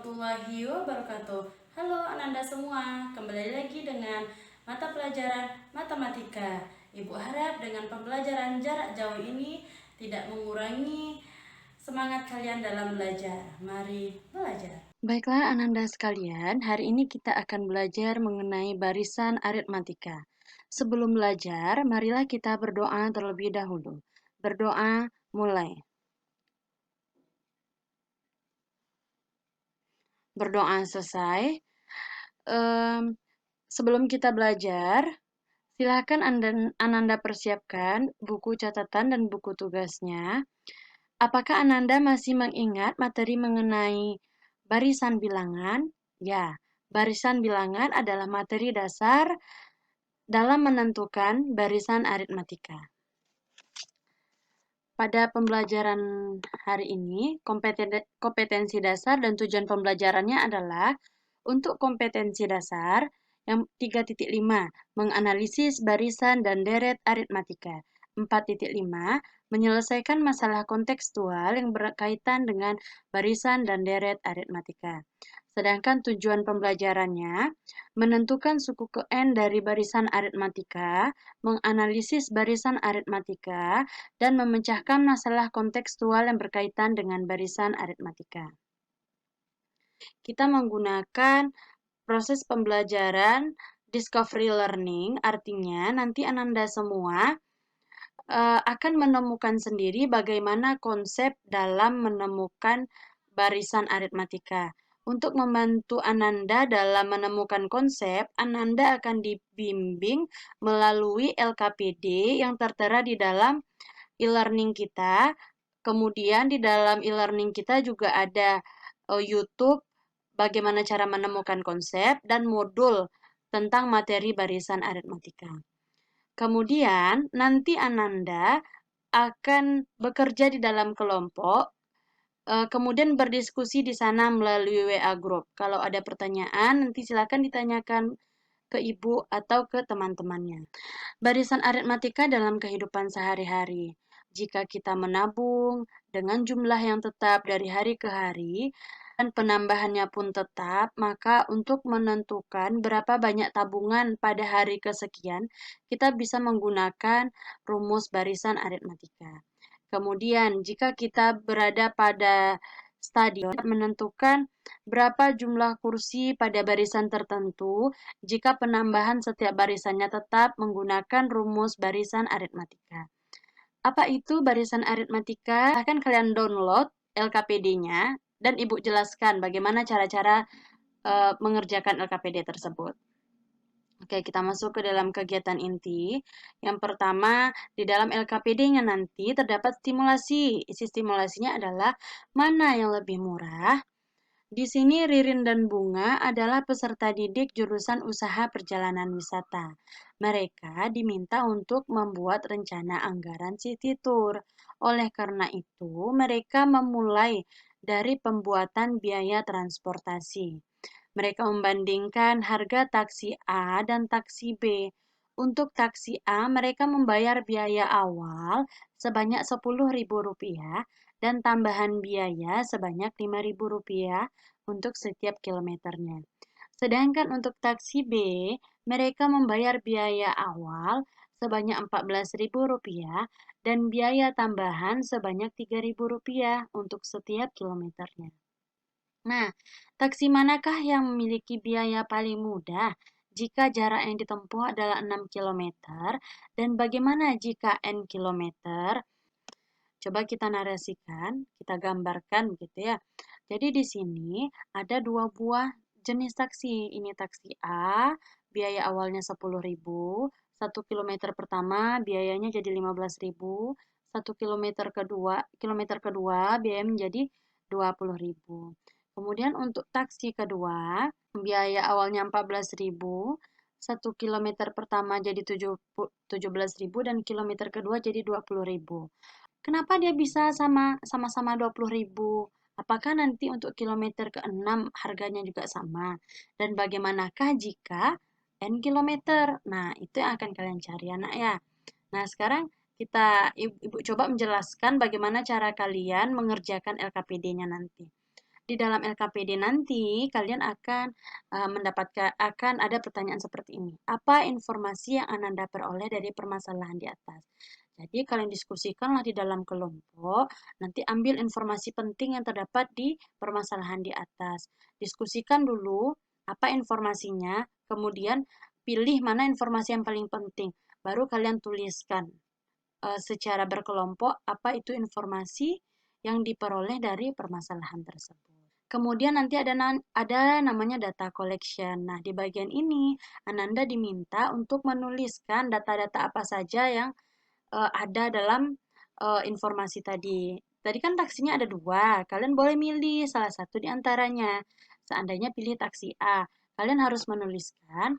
warahmatullahi wabarakatuh. Halo Ananda semua, kembali lagi dengan mata pelajaran matematika. Ibu harap dengan pembelajaran jarak jauh ini tidak mengurangi semangat kalian dalam belajar. Mari belajar. Baiklah Ananda sekalian, hari ini kita akan belajar mengenai barisan aritmatika. Sebelum belajar, marilah kita berdoa terlebih dahulu. Berdoa, mulai. Berdoa selesai. Sebelum kita belajar, silakan Ananda persiapkan buku catatan dan buku tugasnya. Apakah Ananda masih mengingat materi mengenai barisan bilangan? Ya, barisan bilangan adalah materi dasar dalam menentukan barisan aritmatika. Pada pembelajaran hari ini, kompetensi dasar dan tujuan pembelajarannya adalah untuk kompetensi dasar yang 3.5, menganalisis barisan dan deret aritmatika. 4.5, menyelesaikan masalah kontekstual yang berkaitan dengan barisan dan deret aritmatika. Sedangkan tujuan pembelajarannya menentukan suku ke N dari barisan aritmatika, menganalisis barisan aritmatika, dan memecahkan masalah kontekstual yang berkaitan dengan barisan aritmatika. Kita menggunakan proses pembelajaran discovery learning, artinya nanti Ananda semua akan menemukan sendiri bagaimana konsep dalam menemukan barisan aritmatika. Untuk membantu Ananda dalam menemukan konsep, Ananda akan dibimbing melalui LKPD yang tertera di dalam e-learning kita. Kemudian di dalam e-learning kita juga ada YouTube bagaimana cara menemukan konsep dan modul tentang materi barisan aritmatika. Kemudian nanti Ananda akan bekerja di dalam kelompok, kemudian berdiskusi di sana melalui WA Group. Kalau ada pertanyaan, nanti silakan ditanyakan ke ibu atau ke teman-temannya. Barisan aritmatika dalam kehidupan sehari-hari. Jika kita menabung dengan jumlah yang tetap dari hari ke hari, dan penambahannya pun tetap, maka untuk menentukan berapa banyak tabungan pada hari kesekian, kita bisa menggunakan rumus barisan aritmatika. Kemudian, jika kita berada pada stadion menentukan berapa jumlah kursi pada barisan tertentu, jika penambahan setiap barisannya tetap menggunakan rumus barisan aritmatika. Apa itu barisan aritmatika? Silahkan kalian download LKPD-nya dan Ibu jelaskan bagaimana cara-cara mengerjakan LKPD tersebut. Oke, kita masuk ke dalam kegiatan inti. Yang pertama, di dalam LKPD-nya nanti terdapat stimulasi. Isi stimulasinya adalah mana yang lebih murah. Di sini Ririn dan Bunga adalah peserta didik jurusan usaha perjalanan wisata. Mereka diminta untuk membuat rencana anggaran city tour. Oleh karena itu, mereka memulai dari pembuatan biaya transportasi. Mereka membandingkan harga taksi A dan taksi B. Untuk taksi A, mereka membayar biaya awal sebanyak Rp10.000 dan tambahan biaya sebanyak Rp5.000 untuk setiap kilometernya. Sedangkan untuk taksi B, mereka membayar biaya awal sebanyak Rp14.000 dan biaya tambahan sebanyak Rp3.000 untuk setiap kilometernya. Nah, taksi manakah yang memiliki biaya paling mudah jika jarak yang ditempuh adalah 6 km dan bagaimana jika N kilometer? Coba kita narasikan, kita gambarkan gitu ya. Jadi di sini ada dua buah jenis taksi. Ini taksi A, biaya awalnya 10.000, 1 kilometer pertama biayanya jadi 15.000, 1 kilometer kedua biaya menjadi 20.000. Kemudian untuk taksi kedua, biaya awalnya 14.000, 1 kilometer pertama jadi 17.000 dan kilometer kedua jadi 20.000. Kenapa dia bisa sama-sama 20.000? Apakah nanti untuk kilometer ke-6 harganya juga sama? Dan bagaimanakah jika N kilometer? Nah, itu yang akan kalian cari anak ya. Nah, sekarang Ibu coba menjelaskan bagaimana cara kalian mengerjakan LKPD-nya nanti. di dalam LKPD nanti kalian akan mendapatkan ada pertanyaan seperti ini. Apa informasi yang Ananda peroleh dari permasalahan di atas? Jadi kalian diskusikanlah di dalam kelompok, nanti ambil informasi penting yang terdapat di permasalahan di atas. Diskusikan dulu apa informasinya, kemudian pilih mana informasi yang paling penting. Baru kalian tuliskan secara berkelompok apa itu informasi yang diperoleh dari permasalahan tersebut. Kemudian nanti ada namanya data collection. Nah, di bagian ini Ananda diminta untuk menuliskan data-data apa saja yang ada dalam informasi tadi. Tadi kan taksinya ada dua, kalian boleh milih salah satu di antaranya. Seandainya pilih taksi A, kalian harus menuliskan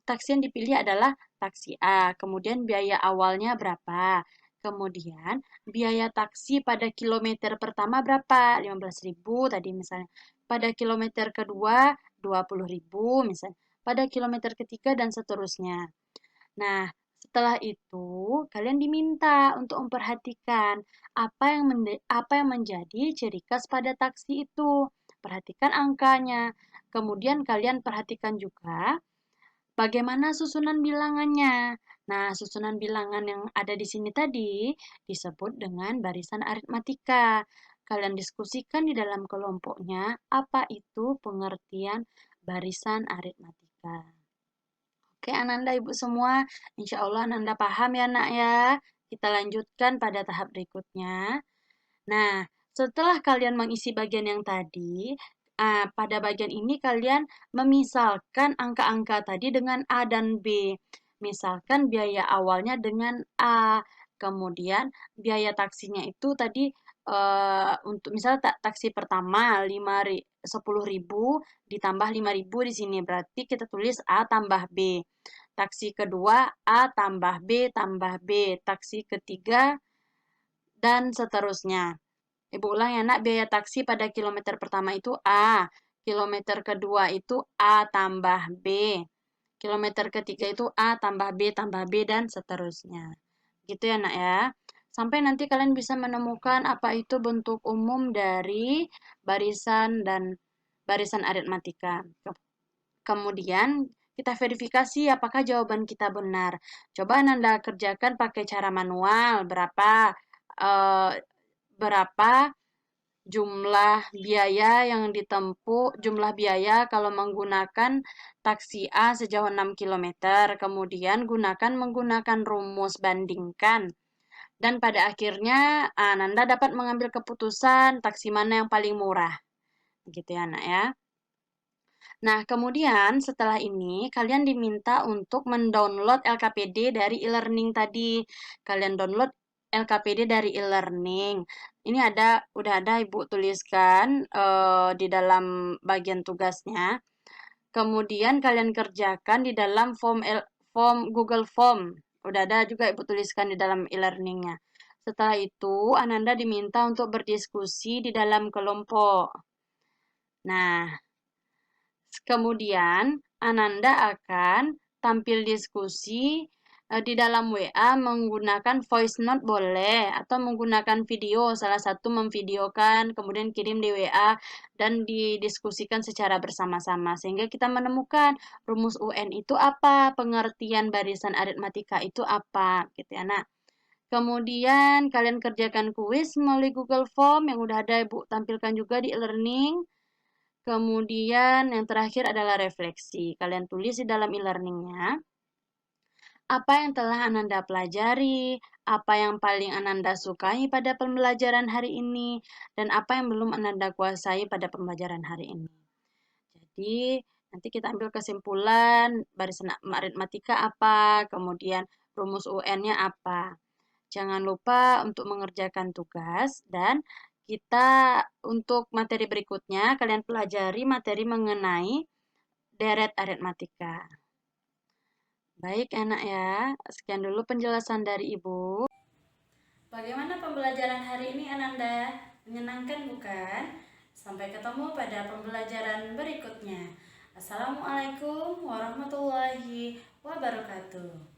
taksi yang dipilih adalah taksi A, kemudian biaya awalnya berapa, kemudian biaya taksi pada kilometer pertama berapa, 15.000 tadi misalnya, pada kilometer kedua 20.000 misalnya, pada kilometer ketiga dan seterusnya. Nah, setelah itu, kalian diminta untuk memperhatikan apa yang menjadi ciri khas pada taksi itu. Perhatikan angkanya. Kemudian kalian perhatikan juga bagaimana susunan bilangannya. Nah, susunan bilangan yang ada di sini tadi disebut dengan barisan aritmatika. Kalian diskusikan di dalam kelompoknya apa itu pengertian barisan aritmatika. Oke, Ananda, Ibu semua, insya Allah Ananda paham ya, Nak ya. Kita lanjutkan pada tahap berikutnya. Nah, setelah kalian mengisi bagian yang tadi, pada bagian ini kalian memisalkan angka-angka tadi dengan A dan B. Misalkan biaya awalnya dengan A, kemudian biaya taksinya itu tadi untuk misalnya taksi pertama 10.000 ditambah 5.000 di sini, berarti kita tulis A tambah B. Taksi kedua A tambah B tambah B. Taksi ketiga dan seterusnya. Ibu ulang ya, Nak. Biaya taksi pada kilometer pertama itu A. Kilometer kedua itu A tambah B. Kilometer ketiga itu A tambah B dan seterusnya. Gitu ya, Nak ya. Sampai nanti kalian bisa menemukan apa itu bentuk umum dari barisan dan barisan aritmatika. Kemudian kita verifikasi apakah jawaban kita benar. Coba Anda kerjakan pakai cara manual. Berapa jumlah biaya yang ditempuh, jumlah biaya kalau menggunakan taksi A sejauh 6 km. Kemudian menggunakan rumus bandingkan. Dan pada akhirnya Ananda dapat mengambil keputusan taksi mana yang paling murah. Gitu ya, Nak ya. Nah, kemudian setelah ini kalian diminta untuk mendownload LKPD dari e-learning tadi. Kalian download LKPD dari e-learning. Ini udah ada Ibu tuliskan di dalam bagian tugasnya. Kemudian kalian kerjakan di dalam form Google Form. Udah ada juga Ibu tuliskan di dalam e-learningnya. Setelah itu, Ananda diminta untuk berdiskusi di dalam kelompok. Nah, kemudian, Ananda akan tampil diskusi di dalam WA menggunakan voice note boleh, atau menggunakan video, salah satu memvideokan, kemudian kirim di WA, dan didiskusikan secara bersama-sama. Sehingga kita menemukan rumus UN itu apa, pengertian barisan aritmatika itu apa, gitu ya, Nak. Kemudian, kalian kerjakan kuis melalui Google Form yang udah ada Ibu tampilkan juga di e-learning. Kemudian yang terakhir adalah refleksi. Kalian tulis di dalam e-learningnya apa yang telah Ananda pelajari, apa yang paling Ananda sukai pada pembelajaran hari ini, dan apa yang belum Ananda kuasai pada pembelajaran hari ini. Jadi nanti kita ambil kesimpulan barisan aritmatika apa, kemudian rumus UN-nya apa. Jangan lupa untuk mengerjakan tugas dan kita untuk materi berikutnya kalian pelajari materi mengenai deret aritmatika. Baik, enak ya. Sekian dulu penjelasan dari Ibu. Bagaimana pembelajaran hari ini, Ananda? Menyenangkan bukan? Sampai ketemu pada pembelajaran berikutnya. Assalamualaikum warahmatullahi wabarakatuh.